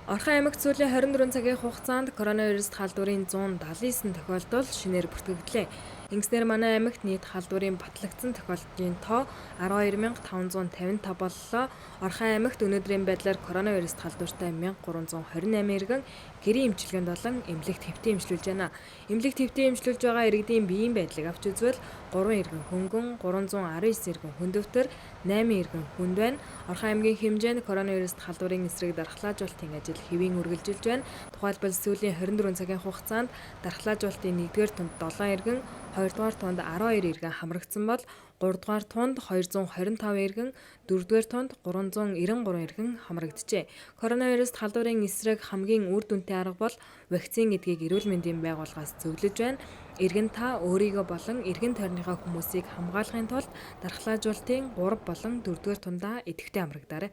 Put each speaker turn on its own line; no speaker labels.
Орхон аймагт сүүлийн 24 цагийн хугацаанд коронавирус халдварын 179 тохиолдол шинээр бүртгэгдлээ. Ингэснээр манай аймагт нийт халдварын батлагдсан тохиолдлын тоо 12555 боллоо. Орхон аймагт өнөөдрийн байдлаар коронавирус халдвартай 1328 иргэн гэрийн эмчилгээнд болон эмнэлэгт хэвтэн эмчилүүлж байна. Эмнэлэгт хэвтэн эмчилүүлж байгаа иргэдийн биеийн байдлыг авч үзвэл 3 иргэн хөнгөн, 319 иргэн хүндөвтөр, 8 иргэн хүнд байна. Орхон аймгийн хэмжээнд коронавирус халдварын эсрэг дархлаажуулалтын ажил хэвийн үргэлжилж байна. Тухайлбал сүүлийн 24 цагийн хугацаанд дархлаажуулалтын 1-р тунд 7 иргэн, 2-р тунд 12 иргэн хамрагдсан бол 3-р тунд 225 иргэн, 4-р тунд 393 иргэн хамрагджээ. Коронавирус халдварын эсрэг хамгийн үр дүнтэй арга бол вакцин гэдгийг эрүүл мэндийн байгууллагаас зөвлөж байна. Иргэн та өөрийгөө болон эргэн тойрныхоо хүмүүсийг хамгаалахын тулд дархлаажуулалтын 3 болон 4-р тундаа идэвхтэй амрагдаарай.